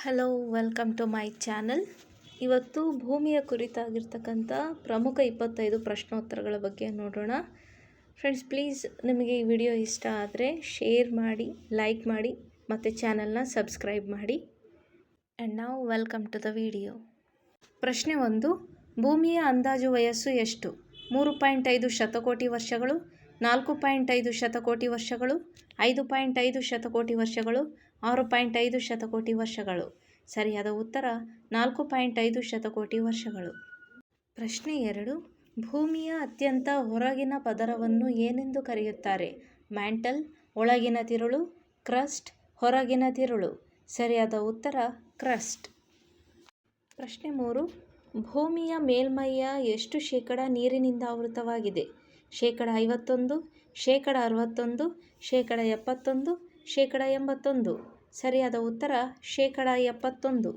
Hello, welcome to my channel. ಇವತ್ತು ಭೂಮಿಯ ಕುರಿತಾಗಿರ್ತಕ್ಕಂಥ ಪ್ರಮುಖ 25 ಪ್ರಶ್ನೋತ್ತರಗಳ ಬಗ್ಗೆ ನೋಡೋಣ. ಫ್ರೆಂಡ್ಸ್, ಪ್ಲೀಸ್ ನಿಮಗೆ ಈ ವಿಡಿಯೋ ಇಷ್ಟ ಆದರೆ ಶೇರ್ ಮಾಡಿ, ಲೈಕ್ ಮಾಡಿ ಮತ್ತು ಚಾನಲ್ನ ಸಬ್ಸ್ಕ್ರೈಬ್ ಮಾಡಿ. ಆ್ಯಂಡ್ ನಾವು ವೆಲ್ಕಮ್ ಟು ದ ವಿಡಿಯೋ. ಪ್ರಶ್ನೆ 1. ಭೂಮಿಯ ಅಂದಾಜು ವಯಸ್ಸು ಎಷ್ಟು? 3.5 ಶತಕೋಟಿ ವರ್ಷಗಳು, 4.5 ಶತಕೋಟಿ ವರ್ಷಗಳು, 5.5 ಶತಕೋಟಿ ವರ್ಷಗಳು, 6.5 ಶತಕೋಟಿ ವರ್ಷಗಳು. ಸರಿಯಾದ ಉತ್ತರ 4.5 ಶತಕೋಟಿ ವರ್ಷಗಳು. ಪ್ರಶ್ನೆ 2. ಭೂಮಿಯ ಅತ್ಯಂತ ಹೊರಗಿನ ಪದರವನ್ನು ಏನೆಂದು ಕರೆಯುತ್ತಾರೆ? ಮ್ಯಾಂಟಲ್, ಒಳಗಿನ ತಿರುಳು, ಕ್ರಸ್ಟ್, ಹೊರಗಿನ ತಿರುಳು. ಸರಿಯಾದ ಉತ್ತರ ಕ್ರಸ್ಟ್. ಪ್ರಶ್ನೆ 3. ಭೂಮಿಯ ಮೇಲ್ಮೈಯ ಎಷ್ಟು ಶೇಕಡ ನೀರಿನಿಂದ ಆವೃತವಾಗಿದೆ? 51%, 61%, 71%, 81%. ಸರಿಯಾದ ಉತ್ತರ 71%.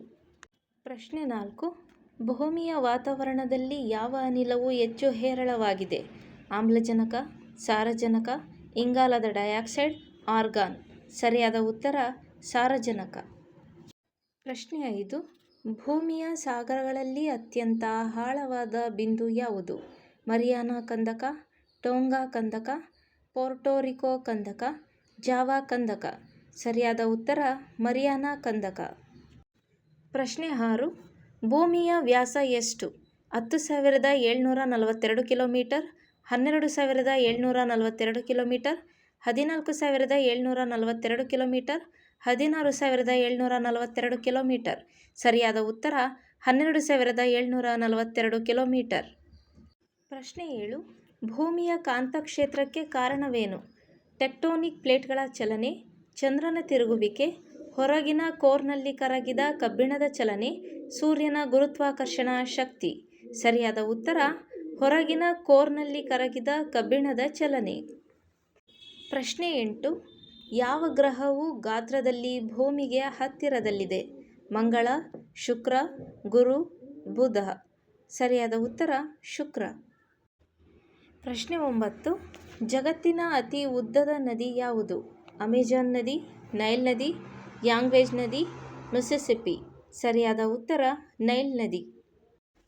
ಪ್ರಶ್ನೆ 4. ಭೂಮಿಯ ವಾತಾವರಣದಲ್ಲಿ ಯಾವ ಅನಿಲವು ಹೆಚ್ಚು ಹೇರಳವಾಗಿದೆ? ಆಮ್ಲಜನಕ, ಸಾರಜನಕ, ಇಂಗಾಲದ ಡೈಆಕ್ಸೈಡ್, ಆರ್ಗಾನ್. ಸರಿಯಾದ ಉತ್ತರ ಸಾರಜನಕ. ಪ್ರಶ್ನೆ 5. ಭೂಮಿಯ ಸಾಗರಗಳಲ್ಲಿ ಅತ್ಯಂತ ಆಳವಾದ ಬಿಂದು ಯಾವುದು? ಮರಿಯಾನಾ ಕಂದಕ, ಟೋಂಗಾ ಕಂದಕ, ಪೋರ್ಟೋರಿಕೋ ಕಂದಕ, ಜಾವಾ ಕಂದಕ. ಸರಿಯಾದ ಉತ್ತರ ಮರಿಯಾನಾ ಕಂದಕ. ಪ್ರಶ್ನೆ 6. ಭೂಮಿಯ ವ್ಯಾಸ ಎಷ್ಟು? 10,742 ಕಿಲೋಮೀಟರ್, 12,742 ಕಿಲೋಮೀಟರ್, 14,742 ಕಿಲೋಮೀಟರ್, 16,742 ಕಿಲೋಮೀಟರ್. ಸರಿಯಾದ ಉತ್ತರ 12,742 ಕಿಲೋಮೀಟರ್. ಪ್ರಶ್ನೆ 7. ಭೂಮಿಯ ಕಾಂತಕ್ಷೇತ್ರಕ್ಕೆ ಕಾರಣವೇನು? ಟೆಕ್ಟೋನಿಕ್ ಪ್ಲೇಟ್ಗಳ ಚಲನೆ, ಚಂದ್ರನ ತಿರುಗುವಿಕೆ, ಹೊರಗಿನ ಕೋರ್ನಲ್ಲಿ ಕರಗಿದ ಕಬ್ಬಿಣದ ಚಲನೆ, ಸೂರ್ಯನ ಗುರುತ್ವಾಕರ್ಷಣಾ ಶಕ್ತಿ. ಸರಿಯಾದ ಉತ್ತರ ಹೊರಗಿನ ಕೋರ್ನಲ್ಲಿ ಕರಗಿದ ಕಬ್ಬಿಣದ ಚಲನೆ. ಪ್ರಶ್ನೆ 8. ಯಾವ ಗ್ರಹವು ಗಾತ್ರದಲ್ಲಿ ಭೂಮಿಗೆ ಹತ್ತಿರದಲ್ಲಿದೆ? ಮಂಗಳ, ಶುಕ್ರ, ಗುರು, ಬುಧ. ಸರಿಯಾದ ಉತ್ತರ ಶುಕ್ರ. ಪ್ರಶ್ನೆ 9. ಜಗತ್ತಿನ ಅತಿ ಉದ್ದದ ನದಿ ಯಾವುದು? ಅಮೆಜಾನ್ ನದಿ, ನೈಲ್ ನದಿ, ಯಾಂಗ್ವೇಜ್ ನದಿ, ಮಿಸಿಸಿಪ್ಪಿ. ಸರಿಯಾದ ಉತ್ತರ ನೈಲ್ ನದಿ.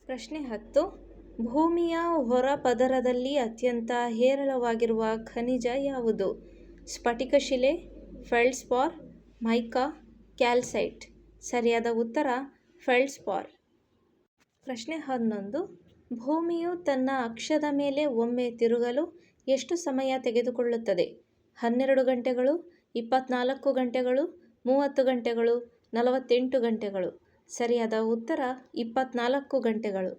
ಪ್ರಶ್ನೆ 10. ಭೂಮಿಯ ಹೊರಪದರದಲ್ಲಿ ಅತ್ಯಂತ ಹೇರಳವಾಗಿರುವ ಖನಿಜ ಯಾವುದು? ಸ್ಫಟಿಕಶಿಲೆ, ಫೆಲ್ಡ್ಸ್ಪಾರ್, ಮೈಕಾ, ಕ್ಯಾಲ್ಸೈಟ್. ಸರಿಯಾದ ಉತ್ತರ ಫೆಲ್ಡ್ಸ್ಪಾರ್. ಪ್ರಶ್ನೆ 11. ಭೂಮಿಯು ತನ್ನ ಅಕ್ಷದ ಮೇಲೆ ಒಮ್ಮೆ ತಿರುಗಲು ಎಷ್ಟು ಸಮಯ ತೆಗೆದುಕೊಳ್ಳುತ್ತದೆ? 12 ಗಂಟೆಗಳು, 24 ಗಂಟೆಗಳು, 30 ಗಂಟೆಗಳು, 48 ಗಂಟೆಗಳು. ಸರಿಯಾದ ಉತ್ತರ 24 ಗಂಟೆಗಳು.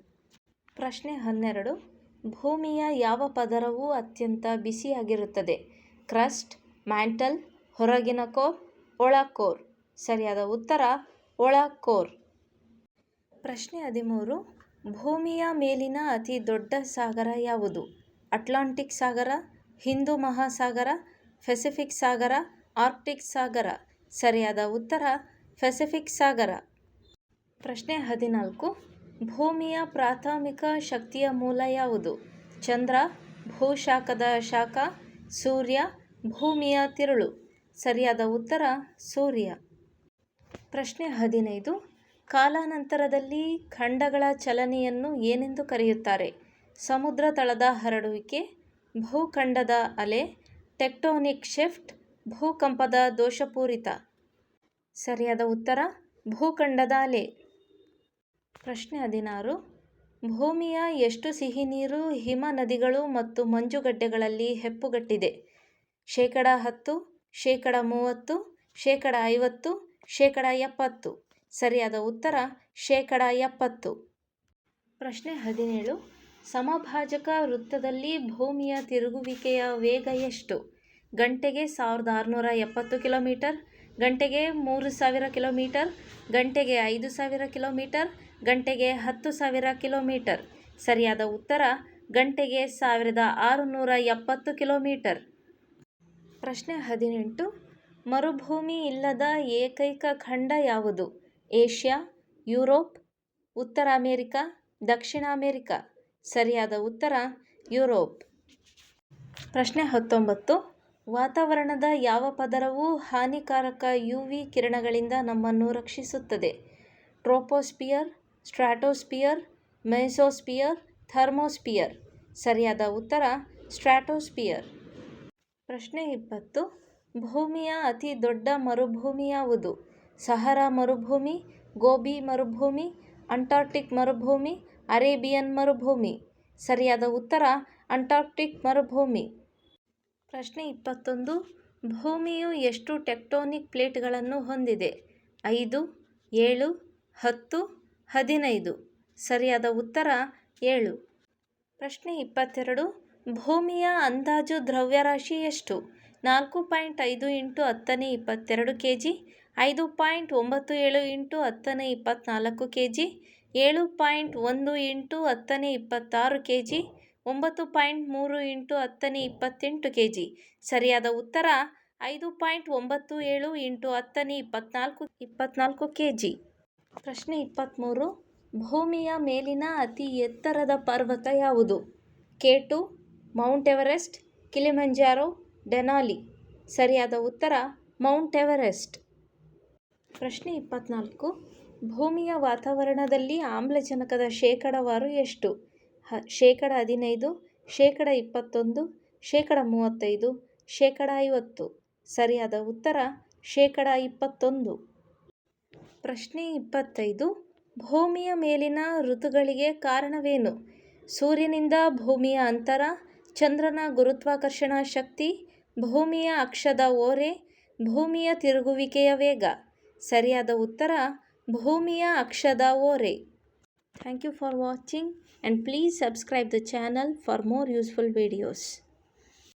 ಪ್ರಶ್ನೆ 12. ಭೂಮಿಯ ಯಾವ ಪದರವು ಅತ್ಯಂತ ಬಿಸಿಯಾಗಿರುತ್ತದೆ? ಕ್ರಸ್ಟ್, ಮ್ಯಾಂಟಲ್, ಹೊರಗಿನ ಕೋರ್, ಒಳ ಕೋರ್. ಸರಿಯಾದ ಉತ್ತರ ಒಳ ಕೋರ್. ಪ್ರಶ್ನೆ 13. ಭೂಮಿಯ ಮೇಲಿನ ಅತಿ ದೊಡ್ಡ ಸಾಗರ ಯಾವುದು? ಅಟ್ಲಾಂಟಿಕ್ ಸಾಗರ, ಹಿಂದೂ ಮಹಾಸಾಗರ, ಪೆಸಿಫಿಕ್ ಸಾಗರ, ಆರ್ಕ್ಟಿಕ್ ಸಾಗರ. ಸರಿಯಾದ ಉತ್ತರ ಪೆಸಿಫಿಕ್ ಸಾಗರ. ಪ್ರಶ್ನೆ 14. ಭೂಮಿಯ ಪ್ರಾಥಮಿಕ ಶಕ್ತಿಯ ಮೂಲ ಯಾವುದು? ಚಂದ್ರ, ಭೂಶಾಖದ ಶಾಖ, ಸೂರ್ಯ, ಭೂಮಿಯ ತಿರುಳು. ಸರಿಯಾದ ಉತ್ತರ ಸೂರ್ಯ. ಪ್ರಶ್ನೆ 15. ಕಾಲಾನಂತರದಲ್ಲಿ ಖಂಡಗಳ ಚಲನೆಯನ್ನು ಏನೆಂದು ಕರೆಯುತ್ತಾರೆ? ಸಮುದ್ರ ತಳದ ಹರಡುವಿಕೆ, ಭೂಖಂಡದ ಅಲೆ, ಟೆಕ್ಟೋನಿಕ್ ಶಿಫ್ಟ್, ಭೂಕಂಪದ ದೋಷಪೂರಿತ. ಸರಿಯಾದ ಉತ್ತರ ಭೂಖಂಡದ ಅಲೆ. ಪ್ರಶ್ನೆ 16. ಭೂಮಿಯ ಎಷ್ಟು ಸಿಹಿನೀರು ಹಿಮ ನದಿಗಳು ಮತ್ತು ಮಂಜುಗಡ್ಡೆಗಳಲ್ಲಿ ಹೆಪ್ಪುಗಟ್ಟಿದೆ? 10%, 30%, 50%, 70%. ಸರಿಯಾದ ಉತ್ತರ 70%. ಪ್ರಶ್ನೆ 17. ಸಮಭಾಜಕ ವೃತ್ತದಲ್ಲಿ ಭೂಮಿಯ ತಿರುಗುವಿಕೆಯ ವೇಗ ಎಷ್ಟು? ಗಂಟೆಗೆ 1670 ಕಿಲೋಮೀಟರ್, ಗಂಟೆಗೆ 3000 ಕಿಲೋಮೀಟರ್, ಗಂಟೆಗೆ 5000 ಕಿಲೋಮೀಟರ್, ಗಂಟೆಗೆ 10,000 ಕಿಲೋಮೀಟರ್. ಸರಿಯಾದ ಉತ್ತರ ಗಂಟೆಗೆ 1670 ಕಿಲೋಮೀಟರ್. ಪ್ರಶ್ನೆ 18. ಮರುಭೂಮಿ ಇಲ್ಲದ ಏಕೈಕ ಖಂಡ ಯಾವುದು? ಏಷ್ಯಾ, ಯುರೋಪ್, ಉತ್ತರ ಅಮೆರಿಕ, ದಕ್ಷಿಣ ಅಮೆರಿಕ. ಸರಿಯಾದ ಉತ್ತರ ಯುರೋಪ್. ಪ್ರಶ್ನೆ 19. ವಾತಾವರಣದ ಯಾವ ಪದರವು ಹಾನಿಕಾರಕ UV ಕಿರಣಗಳಿಂದ ನಮ್ಮನ್ನು ರಕ್ಷಿಸುತ್ತದೆ? Troposphere, stratosphere, mesosphere, thermosphere. ಸರಿಯಾದ ಉತ್ತರ ಸ್ಟ್ರಾಟೋಸ್ಫಿಯರ್. ಪ್ರಶ್ನೆ 20. ಭೂಮಿಯ ಅತಿ ದೊಡ್ಡ ಮರುಭೂಮಿ ಯಾವುದು? ಸಹರಾ ಮರುಭೂಮಿ, ಗೋಬಿ ಮರುಭೂಮಿ, ಅಂಟಾರ್ಕ್ಟಿಕ್ ಮರುಭೂಮಿ, ಅರೇಬಿಯನ್ ಮರುಭೂಮಿ. ಸರಿಯಾದ ಉತ್ತರ ಅಂಟಾರ್ಕ್ಟಿಕ್ ಮರುಭೂಮಿ. ಪ್ರಶ್ನೆ 21. ಭೂಮಿಯು ಎಷ್ಟು ಟೆಕ್ಟೋನಿಕ್ ಪ್ಲೇಟ್ಗಳನ್ನು ಹೊಂದಿದೆ? 5, 7, 10, 15. ಸರಿಯಾದ ಉತ್ತರ 7. ಪ್ರಶ್ನೆ 22. ಭೂಮಿಯ ಅಂದಾಜು ದ್ರವ್ಯರಾಶಿ ಎಷ್ಟು? 4.5 × 1022 kg, 5.97 × 1024 kg, 7.1 × 1026 kg, 9.3 × 1028 kg. ಸರಿಯಾದ ಉತ್ತರ 5.97 × 1024 kg. ಪ್ರಶ್ನೆ 23. ಭೂಮಿಯ ಮೇಲಿನ ಅತಿ ಎತ್ತರದ ಪರ್ವತ ಯಾವುದು? K2, Mount Everest, ಕಿಲಿಮಂಜಾರೋ, Denali. ಸರಿಯಾದ ಉತ್ತರ ಮೌಂಟ್ ಎವರೆಸ್ಟ್. ಪ್ರಶ್ನೆ 24. ಭೂಮಿಯ ವಾತಾವರಣದಲ್ಲಿ ಆಮ್ಲಜನಕದ ಶೇಕಡಾವಾರು ಎಷ್ಟು? 15%, 21%, 35%, 50%. ಸರಿಯಾದ ಉತ್ತರ 21%. ಪ್ರಶ್ನೆ 25. ಭೂಮಿಯ ಮೇಲಿನ ಋತುಗಳಿಗೆ ಕಾರಣವೇನು? ಸೂರ್ಯನಿಂದ ಭೂಮಿಯ ಅಂತರ, ಚಂದ್ರನ ಗುರುತ್ವಾಕರ್ಷಣಾ ಶಕ್ತಿ, ಭೂಮಿಯ ಅಕ್ಷದ ಓರೆ, ಭೂಮಿಯ ತಿರುಗುವಿಕೆಯ ವೇಗ. ಸರಿಯಾದ ಉತ್ತರ ಭೂಮಿಯ ಅಕ್ಷದ ಓರೆ. Thank you for watching and please subscribe the channel for more useful videos.